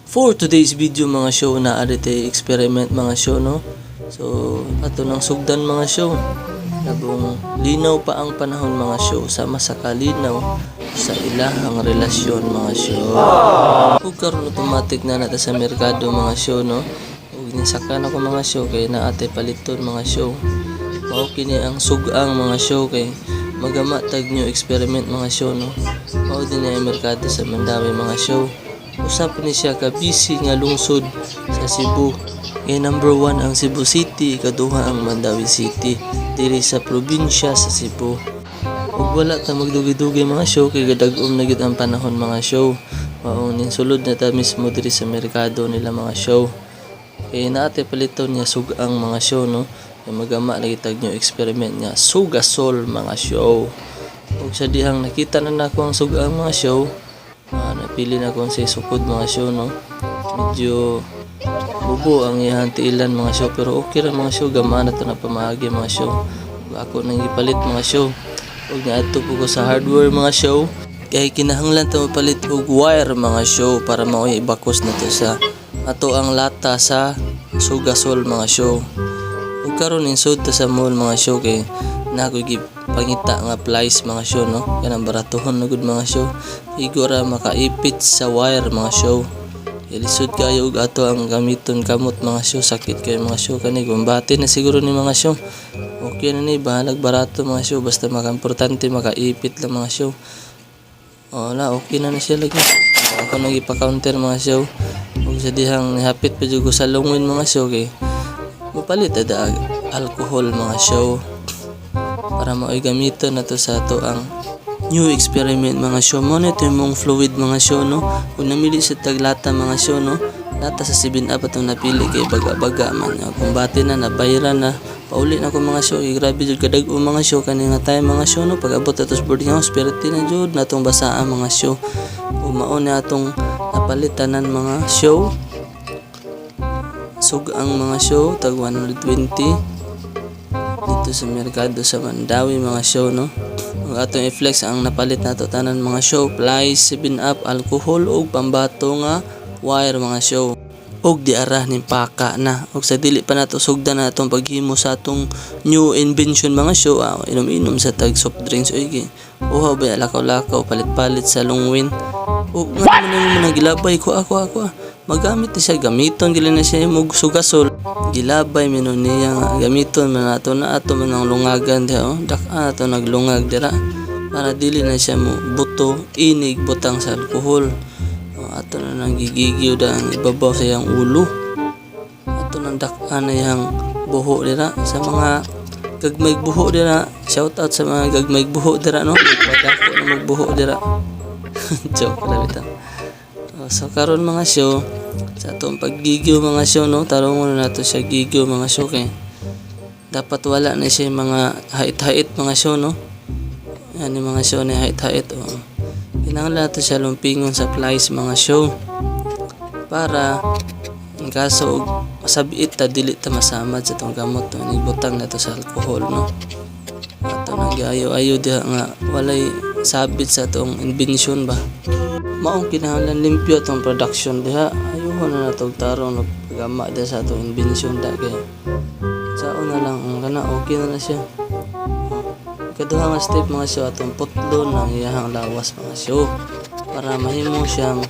For today's video mga show na adite experiment mga show no. So ato nang sugdan mga show. Labong linaw pa ang panahon mga show sama sa kalinaw sa ilahang relasyon mga show. Ug karon automatic na nata sa merkado mga show no. Ug nisakan ako mga show kay naate paliton mga show. Mao kini ang sugang mga show kay magama tag new experiment mga show no. Mao din ay merkado sa Mandawi mga show. Usap ni siya ka busy nga lungsod sa Cebu. Number 1 ang Cebu City, ikaduha ang Mandawi City diri sa probinsya sa Cebu. Ug wala ta magdugi-dugi mga show kay gadag-om na gyud ang panahon mga show. Mao nin sulod na ta mismo diri sa merkado nila mga show. Kay naate paliton niya sugang mga show no. Kay magama lagi tag new experiment niya sugasol mga show. Ug sa dihang nakita na nako ang sugang mga show, napili na kung sa sukod mga show no. Medyo bubo ang iyang tiilan mga show pero okay ra mga show, gamana to na pamaagi mga show. Ako nang ipalit mga show. Ug naadto ko sa hardware mga show kay kinahanglan ta mapalit og wire mga show para mao ibakos na to sa ato ang lata sa sugasol mga show. Ug karon insud ta sa mall mga show kay nako pangita nga plies mga show no. Kanang baratohon na gud mga show. Igora makaipit sa wire mga show. Ilisod kayo ug ato ang gamiton kamot mga show, sakit kay mga show kani gumbati na siguro ni mga show. Okay na ni bahalag barato mga show basta makaimportante makaipit lang mga show. Wala okay na siya lagi. Ako nang ipa-counter mga show. Ug sa dihang nihapit pa jud ko sa lungwin mga show kay mapalit ada alcohol mga show para maoy gamiton nato sa ato ang new experiment mga show. Mo na ito yung fluid mga show no. Kung namili sa taglata mga show no, lata sa 7-up atong napili kay baga-baga man. Kung bati na nabayran na pauli na ko mga show. Grabe jud kadag-o mga show kani nga time mga show no. Pag abot atos boarding house pirti na jud natong basaan mga show. Umao na atong napalitanan mga show. Sugang mga show tag 120 dito sa merkado sa Mandawi mga show no. Ang atong i-flex ang napalit nato tanan mga show, plies, 7-up, alcohol ug pambato nga wire mga show. Ug diarah ning paka na. Ug sa dili pa nato sugdan na atong paghimo sa atong new invention mga show, inom-inom sa tag soft drinks oy. Uhaw ba lakaw-lakaw palit-palit sa lungwin. Ug ngano man gilabay ko ako. Magamit ni siya gamiton gili na siya mug sugasol. Gilabay minon niya nga gamiton man ato na ato man ang lungagan diha dak-a ato naglungag dira para dili na siya mo buto inig butang sa alcohol. Ato na nang gigigyo ang ibabaw sa iyang ulo. Ato nang dak-a na yang buho dira sa mga gagmay buho dira. Shout out sa mga gagmay buho dira no. Padako na magbuho dira. Joke lang bitaw. So karon mga show sa atong paggigyo mga show no, tarungon na nato siya gigyo mga show kay dapat wala na siya mga hait-hait mga show no. Yan yung mga show na hait-hait kinahanglan nato siya lumpingon sa plies mga show para in kaso masabiit ta dili ta masamad sa tong gamot no, nibutang nato sa alcohol no. Ato nang giayo-ayo diha nga walay sabit sa tong invention ba. Maong kinahanglan limpyo tong production diha. Ayuhon na natog tarong pagama diha sa atong invention da kay sao na lang ang kana okay na siya. Kaduha nga step mga show atong putlon ang iyahang lawas mga show para mahimo siyang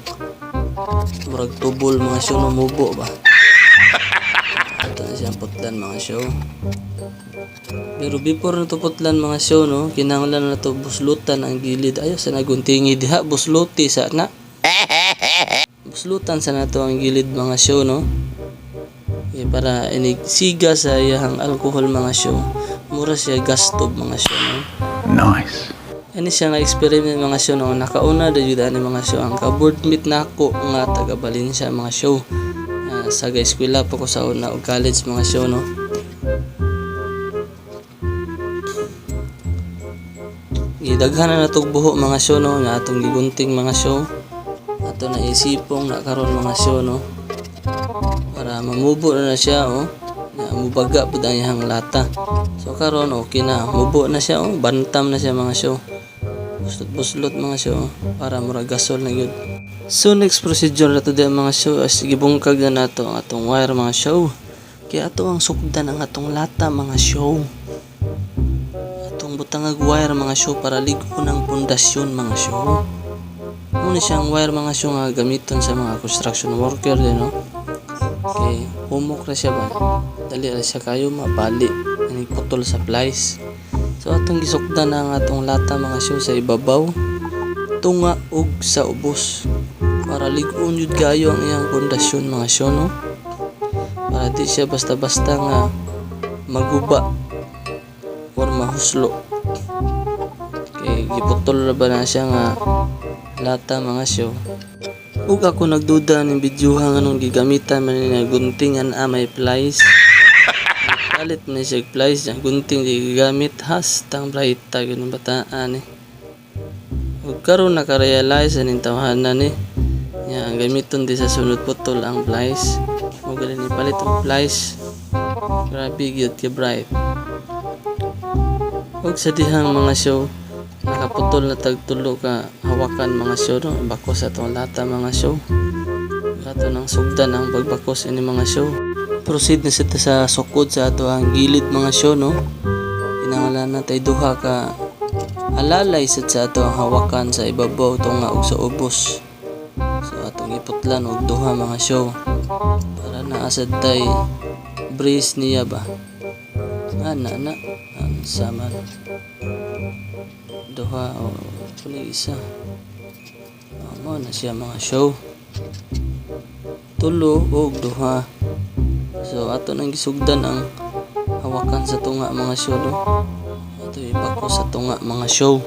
murag tubol mga show no mubo ba. Ato na siyang putlan mga show. Pero before na to putlan mga show no, kinahanglan na to buslutan ang gilid. Ayo sa naguntingi diha busluti sa na. Buslutan sa nato ang gilid mga show no. Para inigsiga sa iyang alcohol mga show. Mura siya gastob mga show no. Nice. Ani siya nga experiment mga show no. Nakauna da jud ani mga show ang ka-board meet nako nga taga Valencia mga show. Sa eskwela pa ko sa una og college mga show no. Gidaghan na natog buho mga show no, nga atong gigunting mga show. Ato na isipong na karon mga show no. Para mamubo na siya na mubaga pud ang iyang lata. So karon okay na, mubo na siya bantam na siya mga show. Buslot mga show para mura gasol na gyud. So next procedure na to di mga show as gibungkag na nato ang atong wire mga show. Kaya ato ang sukdan ang atong lata mga show. Atong butangag wire mga show para ligo ng pundasyon mga show. Muna siyang wire mga show nga gamiton sa mga construction worker din no. Okay, humok na siya ba? Dali na siya kayo mabali. Ani putol sa plies. So atong gisukdan ang atong lata mga show sa ibabaw. Tunga ug sa ubos. Para ligon yun kayo ang iyang pundasyon mga show no. Para di siya basta-basta nga maguba or mahuslo. Okay, giputol na ba na siya nga lata mga show. Ug ako nagduda ng videohan anong gigamitan man ni gunting may plies. Kalit man siya plies, gunting di gigamit hastang bright tag yung bataan eh. Ug karon naka-realize aning tawhanan eh. Yang gamiton di sa sunod putol ang plies. Ug gali ni palit ang plies. Grabe gyud ka bright. Ug sa dihang mga show nakaputol na tagtulo ka hawakan mga show no bakos atong lata mga show. Ato nang sugdan ang pagbakos ini mga show. Proceed na sita sa sukod sa ato ang gilid mga show no. Kinahanglan na tay duha ka alalay sa ato ang hawakan sa ibabaw tunga ug sa ubos. So atong iputlan og duha mga show para naasad tay brace niya ba. Ana sama duha o puli isa. Mo na siya mga show. Tulo og duha. So ato nang gisugdan ang hawakan sa tunga mga show no. Ato ipako sa tunga mga show.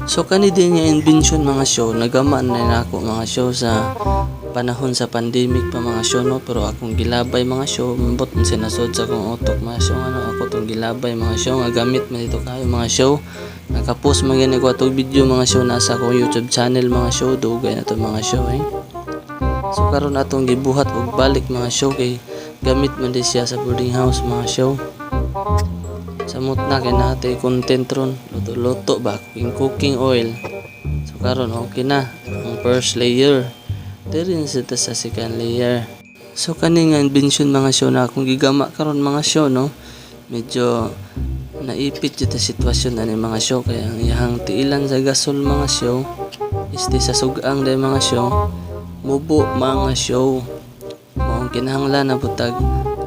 So kani din nga invention mga show nagaman na nako mga show sa panahon sa pandemic pa mga show no, pero akong gilabay mga show mabot mo sinasod sa akong utok mga show ano ako tong gilabay mga show nga gamit man dito kayo mga show. Nakapost man gani ko atong video mga show nasa akong YouTube channel mga show dugay na to mga show eh. So karon atong gibuhat og balik mga show kay gamit man di siya sa boarding house mga show. Samot na kay natay content ron luto-luto ba cooking oil. So karon okay na ang first layer. Dirin sa second layer. So kaning invention mga show na akong gigama karon mga show no. Medyo naipit jud ta sitwasyon ani mga show kaya ang iyang tiilan sa gasol mga show isti sa sugang day mga show mubo mga show. Mao kinahanglan na butag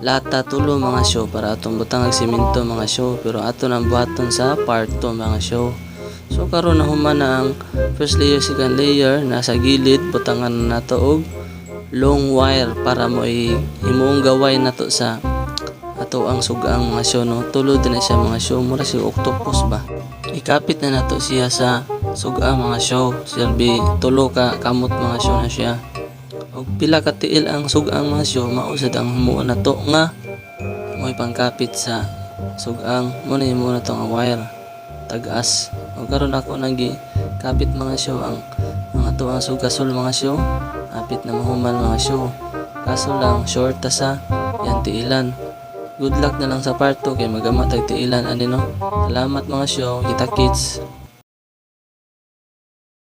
lata tulo mga show para atong butang og semento mga show pero ato nang buhaton sa part 2 mga show. So karon na human na ang first layer second layer nasa gilid butangan nato og long wire para mo himuong gaway nato sa ato ang sugang mga show no. Tulo din na siya mga show mura si octopus ba. Ikapit na nato siya sa sugang mga show. Silbi tulo ka kamot mga show na siya. Og pila ka tiil ang sugang mga show mausad ang himuon nato nga mo'y pangkapit sa sugang mo na himuon nato ang wire tagas. Og karon ako nagi kapit mga show ang ato ang sugasol mga show. Kapit na mahuman mga show. Kaso lang short ta sa yan tiilan. Good luck na lang sa part 2 kay magamatag tiilan ani no. Salamat mga show. Kita kids.